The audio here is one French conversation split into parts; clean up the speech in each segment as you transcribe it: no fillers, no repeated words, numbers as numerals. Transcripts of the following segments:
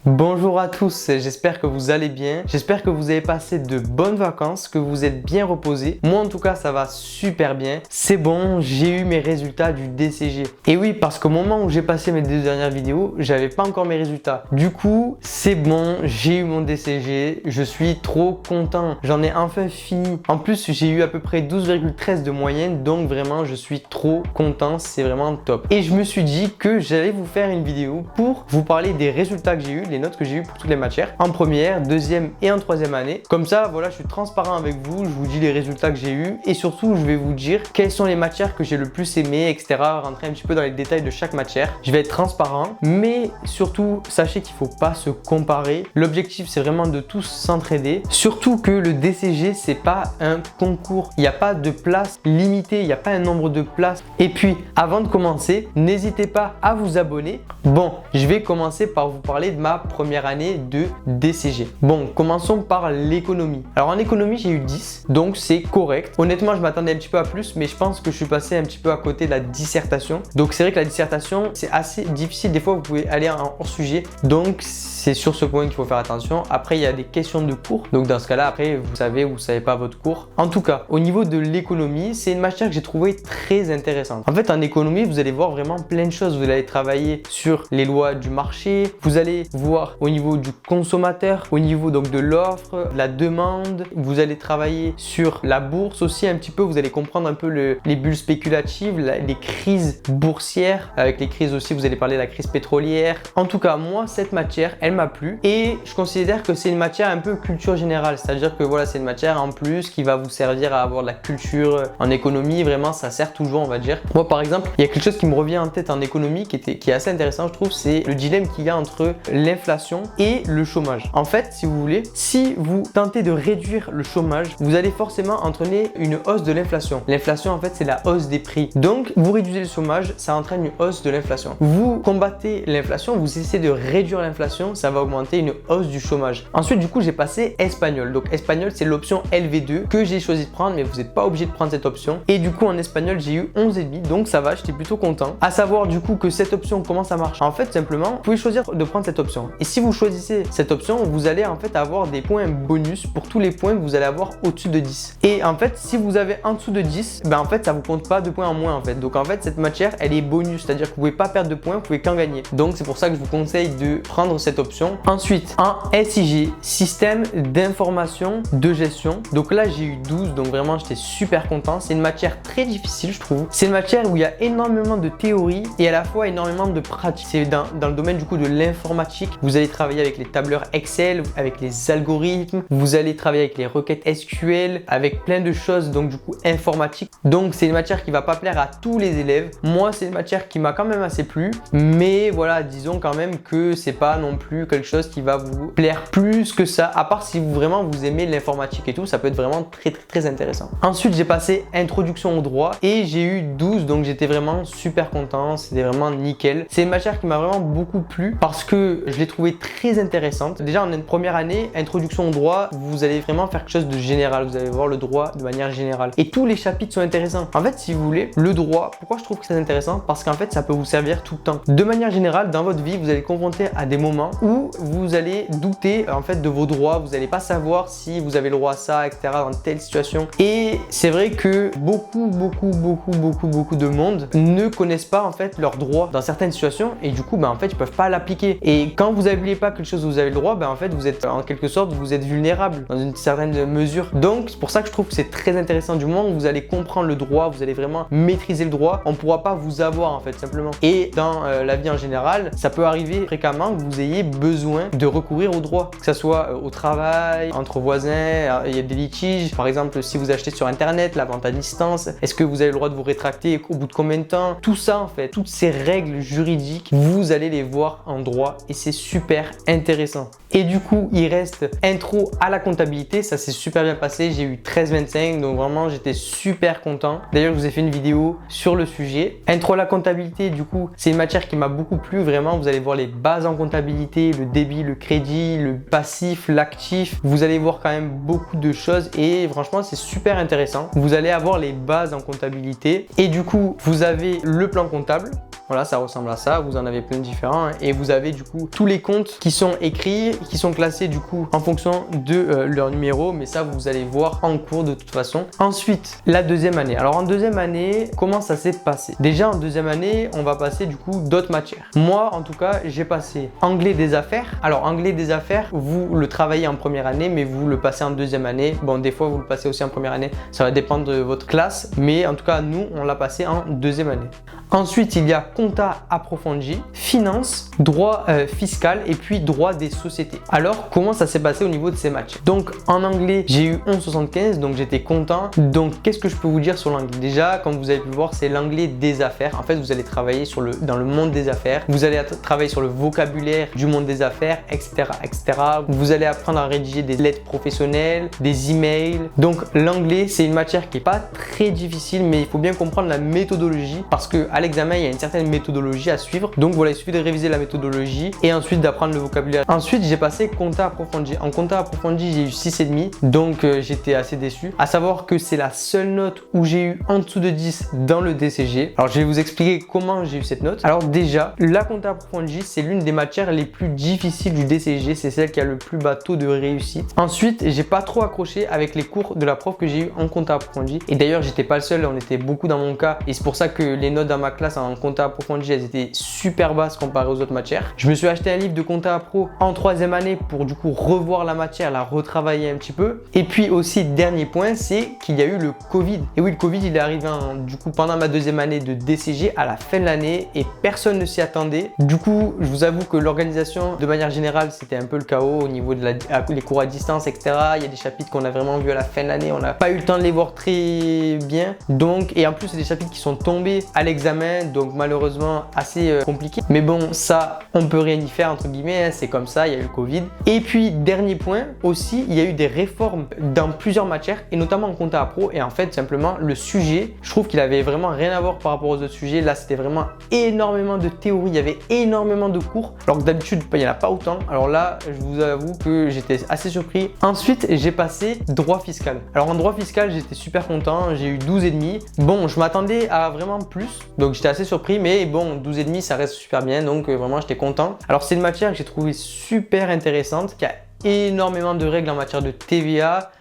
Bonjour à tous, j'espère que vous allez bien, j'espère que vous avez passé de bonnes vacances, que vous êtes bien reposés. Moi en tout cas ça va super bien, c'est bon, j'ai eu mes résultats du DCG. Et oui, parce qu'au moment où j'ai passé mes deux dernières vidéos, j'avais pas encore mes résultats. Du coup, c'est bon, j'ai eu mon DCG, je suis trop content, j'en ai enfin fini. En plus, j'ai eu à peu près 12,13 de moyenne, donc vraiment je suis trop content, c'est vraiment top. Et je me suis dit que j'allais vous faire une vidéo pour vous parler des résultats que j'ai eu, les notes que j'ai eu pour toutes les matières en première, deuxième et en troisième année. Comme ça, voilà, je suis transparent avec vous, je vous dis les résultats que j'ai eu et surtout je vais vous dire quelles sont les matières que j'ai le plus aimé, etc. Rentrer un petit peu dans les détails de chaque matière. Je vais être transparent, mais surtout sachez qu'il ne faut pas se comparer. L'objectif c'est vraiment de tous s'entraider. Surtout que le DCG c'est pas un concours, il n'y a pas de place limitée, il n'y a pas un nombre de places. Et puis avant de commencer, n'hésitez pas à vous abonner. Bon, je vais commencer par vous parler de ma première année de DCG. Bon, commençons par l'économie. Alors en économie, j'ai eu 10, donc c'est correct. Honnêtement, je m'attendais un petit peu à plus, mais je pense que je suis passé un petit peu à côté de la dissertation. Donc c'est vrai que la dissertation, c'est assez difficile. Des fois, vous pouvez aller en hors sujet. Donc c'est sur ce point qu'il faut faire attention. Après, il y a des questions de cours. Donc dans ce cas-là, après, vous savez ou vous savez pas votre cours. En tout cas, au niveau de l'économie, c'est une matière que j'ai trouvée très intéressante. En fait, en économie, vous allez voir vraiment plein de choses. Vous allez travailler sur les lois du marché. Vous allez voir au niveau du consommateur, au niveau donc de l'offre, la demande. Vous allez travailler sur la bourse aussi un petit peu. Vous allez comprendre un peu les bulles spéculatives, les crises boursières. Avec les crises aussi, vous allez parler de la crise pétrolière. En tout cas, moi, cette matière, elle m'a plu et je considère que c'est une matière un peu culture générale. C'est-à-dire que voilà, c'est une matière en plus qui va vous servir à avoir de la culture en économie. Vraiment, ça sert toujours, on va dire. Moi, par exemple, il y a quelque chose qui me revient en tête en économie qui est assez intéressant, je trouve, c'est le dilemme qu'il y a entre l'inflation et le chômage. En fait, si vous voulez, si vous tentez de réduire le chômage, vous allez forcément entraîner une hausse de l'inflation. L'inflation, en fait, c'est la hausse des prix. Donc, vous réduisez le chômage, ça entraîne une hausse de l'inflation. Vous combattez l'inflation, vous essayez de réduire l'inflation, ça va augmenter une hausse du chômage. Ensuite, du coup, j'ai passé espagnol. Donc, espagnol, c'est l'option LV2 que j'ai choisi de prendre, mais vous n'êtes pas obligé de prendre cette option. Et du coup, en espagnol, j'ai eu 11,5, donc ça va, j'étais plutôt content. À savoir, du coup, que cette option, comment ça marche? En fait, simplement, vous pouvez choisir de prendre cette option. Et si vous choisissez cette option, vous allez en fait avoir des points bonus pour tous les points que vous allez avoir au-dessus de 10. Et en fait, si vous avez en dessous de 10, ben en fait, ça vous compte pas de points en moins en fait. Donc en fait, cette matière, elle est bonus, c'est-à-dire que vous pouvez pas perdre de points, vous pouvez qu'en gagner. Donc c'est pour ça que je vous conseille de prendre cette option. Ensuite, en SIG, système d'information de gestion. Donc là, j'ai eu 12, donc vraiment, j'étais super content. C'est une matière très difficile, je trouve. C'est une matière où il y a énormément de théorie et à la fois énormément de pratique. C'est dans le domaine du coup de l'informatique. Vous allez travailler avec les tableurs Excel, avec les algorithmes, vous allez travailler avec les requêtes SQL, avec plein de choses donc du coup informatique. Donc c'est une matière qui va pas plaire à tous les élèves. Moi, c'est une matière qui m'a quand même assez plu, mais voilà, disons quand même que c'est pas non plus quelque chose qui va vous plaire plus que ça, à part si vous vraiment vous aimez l'informatique et tout, ça peut être vraiment très intéressant. Ensuite, j'ai passé introduction au droit et j'ai eu 12, donc j'étais vraiment super content, c'était vraiment nickel. C'est une matière qui m'a vraiment beaucoup plu parce que je l'ai trouvée très intéressante. Déjà en une première année, introduction au droit, vous allez vraiment faire quelque chose de général, vous allez voir le droit de manière générale. Et tous les chapitres sont intéressants. En fait, si vous voulez, le droit, pourquoi je trouve que c'est intéressant? Parce qu'en fait, ça peut vous servir tout le temps. De manière générale, dans votre vie, vous allez confronter à des moments où vous allez douter en fait de vos droits, vous n'allez pas savoir si vous avez le droit à ça, etc. dans telle situation. Et c'est vrai que beaucoup de monde ne connaissent pas en fait leurs droits dans certaines situations et du coup, en fait, ils peuvent pas l'appliquer. Et quand vous n'appliquez pas quelque chose où vous avez le droit, en fait, vous êtes en quelque sorte, vous êtes vulnérable dans une certaine mesure. Donc, c'est pour ça que je trouve que c'est très intéressant. Du moment où vous allez comprendre le droit, vous allez vraiment maîtriser le droit, on ne pourra pas vous avoir en fait, simplement. Et dans la vie en général, ça peut arriver fréquemment que vous ayez besoin de recourir au droit, que ce soit au travail, entre voisins, il y a des litiges. Par exemple, si vous achetez sur Internet, la vente à distance, est-ce que vous avez le droit de vous rétracter au bout de combien de temps? Tout ça, en fait, toutes ces règles juridiques, vous allez les voir en droit et c'est super intéressant. Et du coup, il reste intro à la comptabilité. Ça s'est super bien passé. J'ai eu 13,25, donc vraiment, j'étais super content. D'ailleurs, je vous ai fait une vidéo sur le sujet. Intro à la comptabilité, du coup, c'est une matière qui m'a beaucoup plu. Vraiment, vous allez voir les bases en comptabilité, le débit, le crédit, le passif, l'actif. Vous allez voir quand même beaucoup de choses et franchement, c'est super intéressant. Vous allez avoir les bases en comptabilité et du coup, vous avez le plan comptable. Voilà, ça ressemble à ça. Vous en avez plein de différents hein. Et vous avez du coup tous les comptes qui sont écrits, qui sont classés du coup en fonction de leur numéro. Mais ça, vous allez voir en cours de toute façon. Ensuite, la deuxième année. Alors en deuxième année, comment ça s'est passé? Déjà en deuxième année, on va passer du coup d'autres matières. Moi, en tout cas, j'ai passé anglais des affaires. Alors anglais des affaires, vous le travaillez en première année, mais vous le passez en deuxième année. Bon, des fois, vous le passez aussi en première année. Ça va dépendre de votre classe. Mais en tout cas, nous, on l'a passé en deuxième année. Ensuite, il y a compta approfondi, finance, droit fiscal et puis droit des sociétés. Alors, comment ça s'est passé au niveau de ces matchs? Donc, en anglais, j'ai eu 11,75, donc j'étais content. Donc, qu'est-ce que je peux vous dire sur l'anglais? Déjà, comme vous avez pu voir, c'est l'anglais des affaires. En fait, vous allez travailler dans le monde des affaires. Vous allez travailler sur le vocabulaire du monde des affaires, etc., etc. Vous allez apprendre à rédiger des lettres professionnelles, des emails. Donc, l'anglais, c'est une matière qui n'est pas très difficile, mais il faut bien comprendre la méthodologie parce que à l'examen, il y a une certaine méthodologie à suivre. Donc voilà, il suffit de réviser la méthodologie et ensuite d'apprendre le vocabulaire. Ensuite, j'ai passé compta approfondi. En compta approfondi, j'ai eu 6,5. Donc j'étais assez déçu. À savoir que c'est la seule note où j'ai eu en dessous de 10 dans le DCG. Alors je vais vous expliquer comment j'ai eu cette note. Alors déjà, la compta approfondi, c'est l'une des matières les plus difficiles du DCG. C'est celle qui a le plus bas taux de réussite. Ensuite, j'ai pas trop accroché avec les cours de la prof que j'ai eu en compta approfondi. Et d'ailleurs, j'étais pas le seul. On était beaucoup dans mon cas. Et c'est pour ça que les notes dans ma classe en compta approfondi, elles étaient super basses comparées aux autres matières. Je me suis acheté un livre de compta appro en troisième année pour du coup revoir la matière, la retravailler un petit peu. Et puis aussi, dernier point, c'est qu'il y a eu le Covid. Et oui, le Covid, il est arrivé du coup pendant ma deuxième année de DCG à la fin de l'année et personne ne s'y attendait. Du coup, je vous avoue que l'organisation, de manière générale, c'était un peu le chaos au niveau de les cours à distance, etc. Il y a des chapitres qu'on a vraiment vus à la fin de l'année. On n'a pas eu le temps de les voir très bien. Donc, et en plus, c'est des chapitres qui sont tombés à l'examen, donc malheureusement assez compliqué. Mais bon, ça, on peut rien y faire entre guillemets, hein, c'est comme ça, il y a eu le Covid. Et puis, dernier point aussi, il y a eu des réformes dans plusieurs matières et notamment en compta appro. Et en fait, simplement, le sujet, je trouve qu'il avait vraiment rien à voir par rapport aux autres sujets. Là, c'était vraiment énormément de théorie, il y avait énormément de cours, alors que d'habitude, il n'y en a pas autant. Alors là, je vous avoue que j'étais assez surpris. Ensuite, j'ai passé droit fiscal. Alors en droit fiscal, j'étais super content, j'ai eu 12,5. Bon, je m'attendais à vraiment plus, donc j'étais assez surpris, mais bon, 12,5 ça reste super bien, donc vraiment j'étais content. Alors c'est une matière que j'ai trouvée super intéressante, qui a énormément de règles en matière de TVA,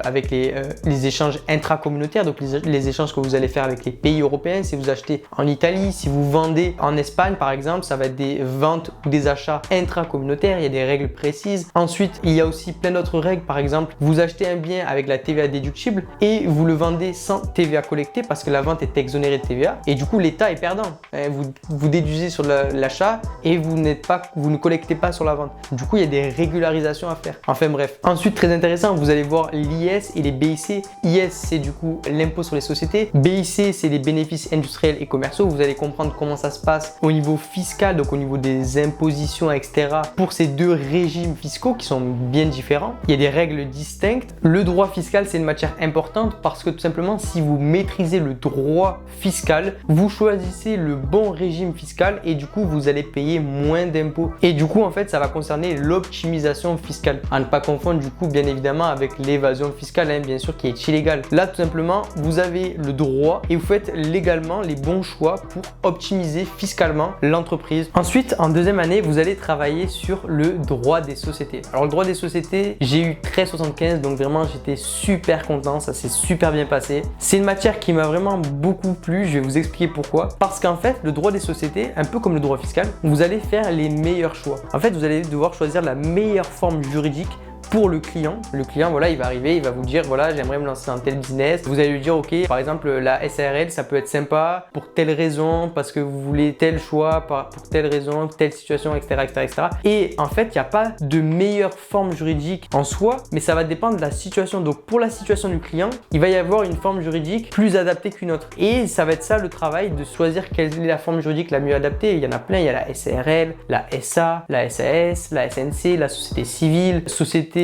avec les échanges intracommunautaires, donc les échanges que vous allez faire avec les pays européens. Si vous achetez en Italie, si vous vendez en Espagne par exemple, ça va être des ventes ou des achats intracommunautaires, il y a des règles précises. Ensuite, il y a aussi plein d'autres règles, par exemple, vous achetez un bien avec la TVA déductible et vous le vendez sans TVA collectée parce que la vente est exonérée de TVA et du coup l'État est perdant. Vous déduisez sur l'achat et vous ne collectez pas sur la vente. Du coup, il y a des régularisations à faire. Enfin bref. Ensuite, très intéressant, vous allez voir l'IS et les BIC. IS, c'est du coup l'impôt sur les sociétés. BIC, c'est les bénéfices industriels et commerciaux. Vous allez comprendre comment ça se passe au niveau fiscal, donc au niveau des impositions, etc. pour ces deux régimes fiscaux qui sont bien différents. Il y a des règles distinctes. Le droit fiscal, c'est une matière importante parce que tout simplement, si vous maîtrisez le droit fiscal, vous choisissez le bon régime fiscal et du coup, vous allez payer moins d'impôts. Et du coup, en fait, ça va concerner l'optimisation fiscale. À ne pas confondre du coup bien évidemment avec l'évasion fiscale, hein, bien sûr, qui est illégale. Là tout simplement vous avez le droit et vous faites légalement les bons choix pour optimiser fiscalement l'entreprise. Ensuite en deuxième année vous allez travailler sur le droit des sociétés. Alors le droit des sociétés, j'ai eu 13,75, donc vraiment j'étais super content, ça s'est super bien passé. C'est une matière qui m'a vraiment beaucoup plu, je vais vous expliquer pourquoi. Parce qu'en fait le droit des sociétés, un peu comme le droit fiscal, vous allez faire les meilleurs choix. En fait vous allez devoir choisir la meilleure forme juridique pour le client. Le client, voilà, il va arriver, il va vous dire, voilà, j'aimerais me lancer dans tel business. Vous allez lui dire, ok, par exemple, la SARL, ça peut être sympa pour telle raison, parce que vous voulez tel choix, pour telle raison, telle situation, etc., etc., etc. Et en fait, il n'y a pas de meilleure forme juridique en soi, mais ça va dépendre de la situation. Donc, pour la situation du client, il va y avoir une forme juridique plus adaptée qu'une autre. Et ça va être ça le travail de choisir quelle est la forme juridique la mieux adaptée. Il y en a plein, il y a la SARL, la SA, la SAS, la SNC, la société civile, société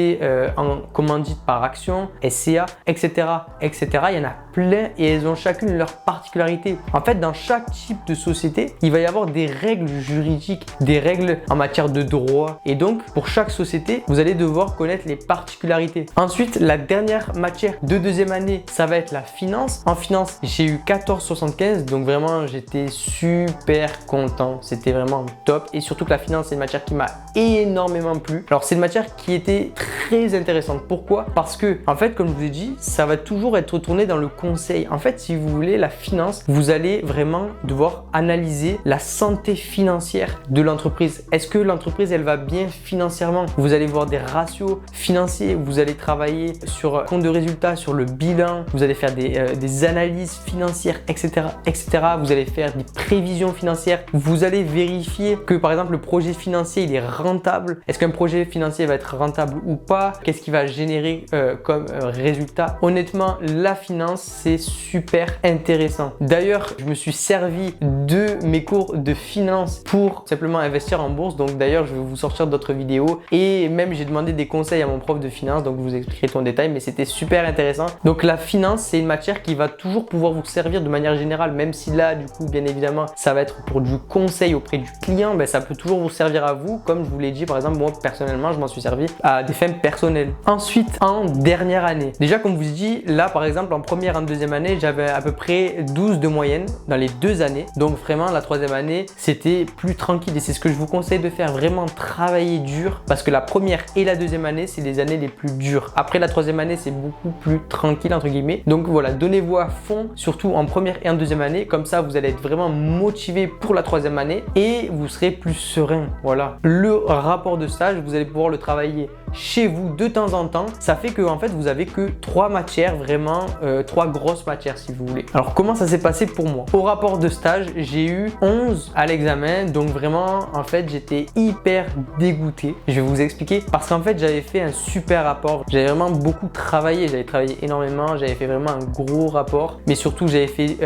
en commandite par action, SCA, etc., etc. Il y en a plein et elles ont chacune leur particularité. En fait, dans chaque type de société, il va y avoir des règles juridiques, des règles en matière de droit. Et donc, pour chaque société, vous allez devoir connaître les particularités. Ensuite, la dernière matière de deuxième année, ça va être la finance. En finance, j'ai eu 14,75, donc vraiment, j'étais super content. C'était vraiment top. Et surtout que la finance, c'est une matière qui m'a énormément plu. Alors, c'est une matière qui était très intéressante. Pourquoi? Parce que, en fait, comme je vous ai dit, ça va toujours être tourné dans le conseil. En fait, si vous voulez, la finance, vous allez vraiment devoir analyser la santé financière de l'entreprise. Est-ce que l'entreprise, elle va bien financièrement? Vous allez voir des ratios financiers, vous allez travailler sur compte de résultats, sur le bilan, vous allez faire des analyses financières, etc., etc. Vous allez faire des prévisions financières. Vous allez vérifier que, par exemple, le projet financier, il est rentable. Est-ce qu'un projet financier va être rentable ou pas? Qu'est-ce qu'il va générer comme résultat? Honnêtement, la finance, c'est super intéressant. D'ailleurs, je me suis servi de mes cours de finance pour simplement investir en bourse. Donc d'ailleurs, je vais vous sortir d'autres vidéos et même j'ai demandé des conseils à mon prof de finance. Donc je vous expliquerai tout en détail, mais c'était super intéressant. Donc la finance, c'est une matière qui va toujours pouvoir vous servir de manière générale, même si là, du coup, bien évidemment, ça va être pour du conseil auprès du client. Ben, ça peut toujours vous servir à vous. Comme je vous l'ai dit, par exemple, moi personnellement, je m'en suis servi à des fins personnelles. Ensuite, en dernière année, déjà comme je vous ai dit, là par exemple, en première et en deuxième année, j'avais à peu près 12 de moyenne dans les 2 années. Donc vraiment, la troisième année, c'était plus tranquille et c'est ce que je vous conseille de faire, vraiment travailler dur parce que la première et la deuxième année, c'est les années les plus dures. Après la troisième année, c'est beaucoup plus tranquille entre guillemets. Donc voilà, donnez-vous à fond, surtout en première et en deuxième année. Comme ça, vous allez être vraiment motivé pour la troisième année et vous serez plus serein. Voilà. Le rapport de stage, vous allez pouvoir le travailler chez vous de temps en temps. Ça fait que en fait, vous avez que 3 matières, vraiment 3 grosses matières si vous voulez. Alors comment ça s'est passé pour moi? Au rapport de stage, j'ai eu 11 à l'examen, donc vraiment en fait j'étais hyper dégoûté. Je vais vous expliquer parce qu'en fait j'avais fait un super rapport, j'avais vraiment beaucoup travaillé, j'avais travaillé énormément, j'avais fait vraiment un gros rapport, mais surtout j'avais fait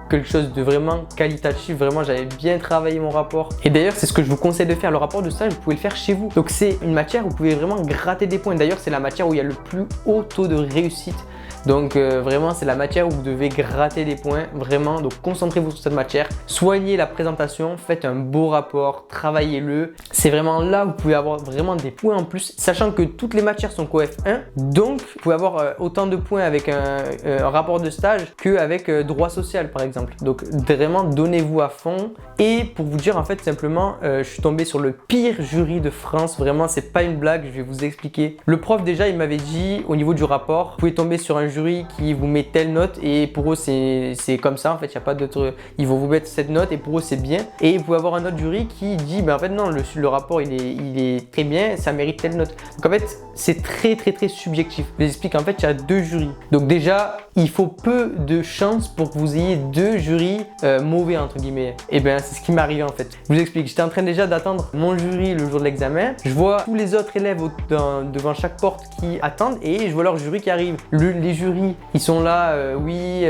quelque chose de vraiment qualitatif, vraiment j'avais bien travaillé mon rapport. Et d'ailleurs c'est ce que je vous conseille de faire, le rapport de stage vous pouvez le faire chez vous. Donc c'est une matière où vous pouvez vraiment gratter des points. D'ailleurs c'est la matière où il y a le plus haut taux de réussite. Donc vraiment c'est la matière où vous devez gratter des points, vraiment. Donc concentrez-vous sur cette matière, soignez la présentation, faites un beau rapport, travaillez-le. C'est vraiment là où vous pouvez avoir vraiment des points en plus, sachant que toutes les matières sont coef 1. Donc vous pouvez avoir autant de points avec un rapport de stage qu'avec droit social par exemple. Donc vraiment donnez-vous à fond. Et pour vous dire en fait simplement, je suis tombé sur le pire jury de France. Vraiment c'est pas une blague, je vais vous expliquer. Le prof déjà il m'avait dit au niveau du rapport, vous pouvez tomber sur un jury qui vous met telle note et pour eux c'est comme ça en fait, il n'y a pas d'autre, ils vont vous mettre cette note et pour eux c'est bien. Et vous pouvez avoir un autre jury qui dit ben en fait non, le rapport il est très bien, ça mérite telle note. Donc en fait c'est très subjectif. Je vous explique, en fait il y a 2 jurys. Donc déjà il faut peu de chance pour que vous ayez 2 jurys mauvais entre guillemets. Et ben c'est ce qui m'est arrivé en fait. Je vous explique, j'étais en train déjà d'attendre mon jury le jour de l'examen. Je vois tous les autres élèves devant chaque porte qui attendent et je vois leur jury qui arrive. Les jurys, ils sont là, oui,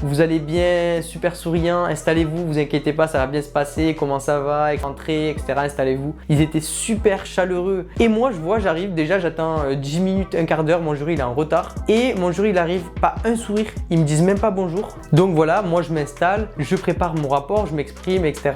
vous allez bien, super souriant, installez-vous, vous inquiétez pas, ça va bien se passer, comment ça va, entrez, etc., installez-vous. Ils étaient super chaleureux. Et moi, je vois, j'arrive, déjà, j'attends 10 minutes, un quart d'heure, mon jury, il est en retard. Et mon jury, il arrive, pas un sourire, ils me disent même pas bonjour. Donc voilà, moi, je m'installe, je prépare mon rapport, je m'exprime, etc.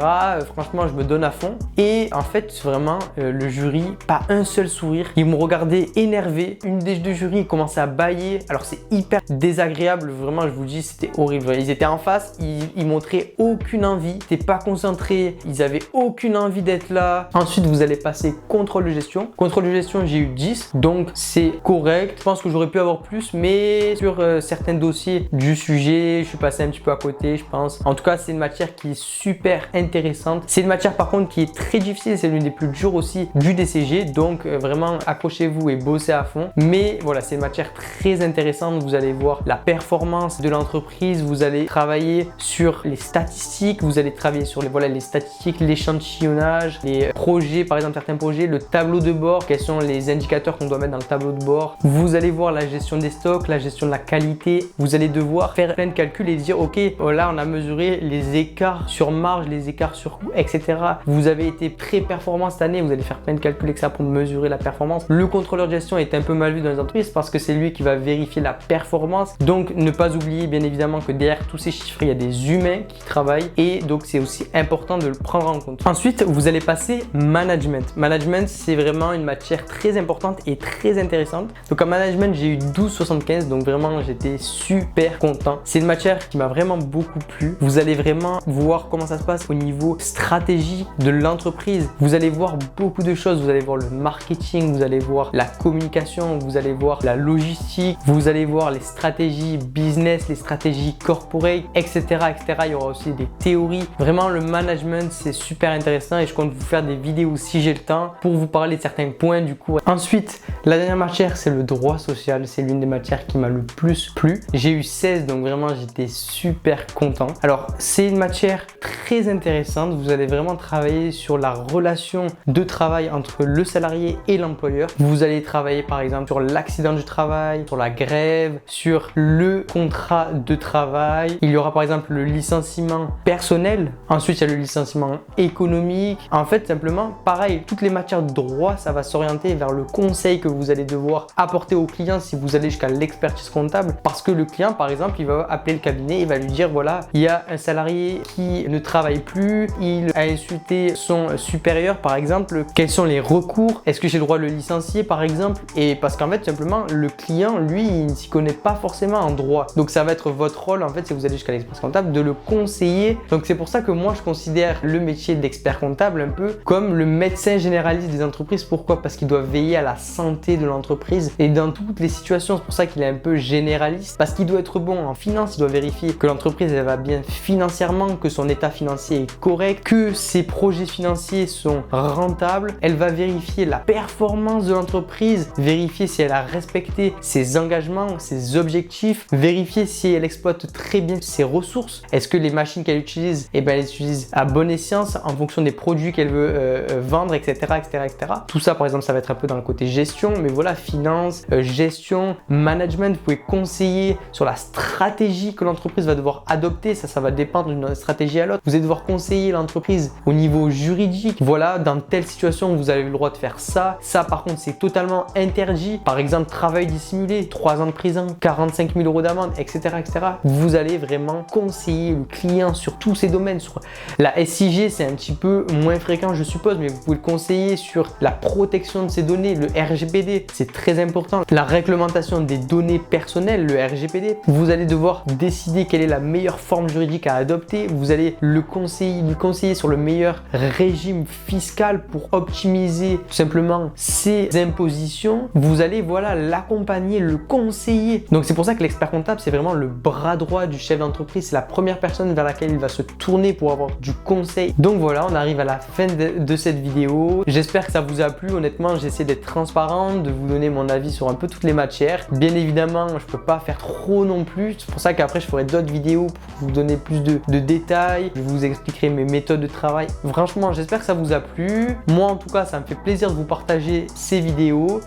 Franchement, je me donne à fond. Et en fait, vraiment, le jury, pas un seul sourire. Ils m'ont regardé énervé. Une des 2 jurys commençait à bâiller. Alors, c'est hyper désagréable, vraiment je vous dis c'était horrible. Ils étaient en face, ils montraient aucune envie, ils n'étaient pas concentrés, ils avaient aucune envie d'être là. Ensuite vous allez passer contrôle de gestion. Contrôle de gestion j'ai eu 10, donc c'est correct. Je pense que j'aurais pu avoir plus, mais sur certains dossiers du sujet, je suis passé un petit peu à côté je pense. En tout cas c'est une matière qui est super intéressante. C'est une matière par contre qui est très difficile, c'est l'une des plus dures aussi du DCG, donc vraiment accrochez-vous et bossez à fond. Mais voilà, c'est une matière très intéressante. Vous allez voir la performance de l'entreprise, vous allez travailler sur les statistiques, vous allez travailler sur les statistiques, l'échantillonnage, les projets, par exemple certains projets, le tableau de bord, quels sont les indicateurs qu'on doit mettre dans le tableau de bord. Vous allez voir la gestion des stocks, la gestion de la qualité. Vous allez devoir faire plein de calculs et dire ok, là on a mesuré les écarts sur marge, les écarts sur coût, etc. Vous avez été très performant cette année, vous allez faire plein de calculs, etc. pour mesurer la performance. Le contrôleur de gestion est un peu mal vu dans les entreprises parce que c'est lui qui va vérifier la performance. Donc ne pas oublier bien évidemment que derrière tous ces chiffres, il y a des humains qui travaillent et donc c'est aussi important de le prendre en compte. Ensuite, vous allez passer management. Management, c'est vraiment une matière très importante et très intéressante. Donc en management, j'ai eu 12,75, donc vraiment j'étais super content. C'est une matière qui m'a vraiment beaucoup plu. Vous allez vraiment voir comment ça se passe au niveau stratégie de l'entreprise. Vous allez voir beaucoup de choses. Vous allez voir le marketing, vous allez voir la communication, vous allez voir la logistique, vous allez voir les stratégies business, les stratégies corporate, etc., etc. Il y aura aussi des théories. Vraiment, le management, c'est super intéressant et je compte vous faire des vidéos si j'ai le temps pour vous parler de certains points du cours. Ensuite, la dernière matière, c'est le droit social. C'est l'une des matières qui m'a le plus plu. J'ai eu 16, donc vraiment, j'étais super content. Alors, c'est une matière très intéressante. Vous allez vraiment travailler sur la relation de travail entre le salarié et l'employeur. Vous allez travailler par exemple sur l'accident du travail, sur la grève, sur le contrat de travail. Il y aura par exemple le licenciement personnel. Ensuite, il y a le licenciement économique. En fait, simplement, pareil, toutes les matières de droit, ça va s'orienter vers le conseil que vous allez devoir apporter au client si vous allez jusqu'à l'expertise comptable. Parce que le client, par exemple, il va appeler le cabinet et va lui dire voilà, il y a un salarié qui ne travaille plus, il a insulté son supérieur, par exemple, quels sont les recours? Est-ce que j'ai le droit de le licencier, par exemple? Et parce qu'en fait, simplement, le client, lui, il ne s'y connaît pas forcément en droit. Donc, ça va être votre rôle, en fait, si vous allez jusqu'à l'expertise comptable, de le conseiller. Donc, c'est pour ça que moi, je considère le métier d'expert comptable un peu comme le médecin généraliste des entreprises. Pourquoi? Parce qu'il doit veiller à la santé de l'entreprise et dans toutes les situations. C'est pour ça qu'il est un peu généraliste, parce qu'il doit être bon en finance, il doit vérifier que l'entreprise, elle va bien financièrement, que son état financier est correct, que ses projets financiers sont rentables. Elle va vérifier la performance de l'entreprise, vérifier si elle a respecté ses engagements, ses objectifs, vérifier si elle exploite très bien ses ressources. Est-ce que les machines qu'elle utilise, elle utilise à bon escient en fonction des produits qu'elle veut vendre, etc., etc., etc. Tout ça, par exemple, ça va être un peu dans le côté gestion, mais voilà, finance, gestion, management. Vous pouvez conseiller sur la stratégie que l'entreprise va devoir adopter. Ça va dépendre d'une stratégie à l'autre. Vous allez devoir conseiller l'entreprise au niveau juridique. Voilà, dans telle situation, vous avez le droit de faire ça. Ça, par contre, c'est totalement interdit. Par exemple, travail dissimulé, 3 ans de prison, 45 000 € d'amende, etc., etc. Vous allez vraiment conseiller le client sur tous ces domaines. Sur la SIG, c'est un petit peu moins fréquent, je suppose, mais vous pouvez le conseiller sur la protection de ces données, le RGPD, c'est très important. La réglementation des données personnelles, le RGPD. Vous allez devoir décider quelle est la meilleure forme juridique à adopter. Vous allez lui conseiller sur le meilleur régime fiscal pour optimiser tout simplement ses impositions. Vous allez voilà l'accompagner, le conseiller. Donc c'est pour ça que l'expert comptable, c'est vraiment le bras droit du chef d'entreprise. C'est la première personne vers laquelle il va se tourner pour avoir du conseil. Donc voilà, on arrive à la fin de cette vidéo. J'espère que ça vous a plu. Honnêtement, j'essaie d'être transparent, de vous donner mon avis sur un peu toutes les matières. Bien évidemment, je peux pas faire trop non plus. C'est pour ça qu'après, je ferai d'autres vidéos pour vous donner plus de détails. Je vous expliquerai mes méthodes de travail. Franchement, j'espère que ça vous a plu. Moi, en tout cas, ça me fait plaisir de vous partager ces vidéos.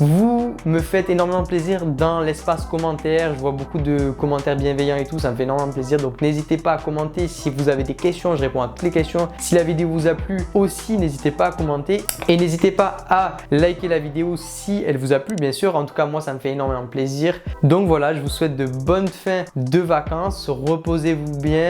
Vous me faites énormément plaisir dans l'espace commentaire. Je vois beaucoup de commentaires bienveillants et tout. Ça me fait énormément plaisir. Donc, n'hésitez pas à commenter si vous avez des questions. Je réponds à toutes les questions. Si la vidéo vous a plu aussi, n'hésitez pas à commenter. Et n'hésitez pas à liker la vidéo si elle vous a plu, bien sûr. En tout cas, moi, ça me fait énormément plaisir. Donc voilà, je vous souhaite de bonnes fins de vacances. Reposez-vous bien.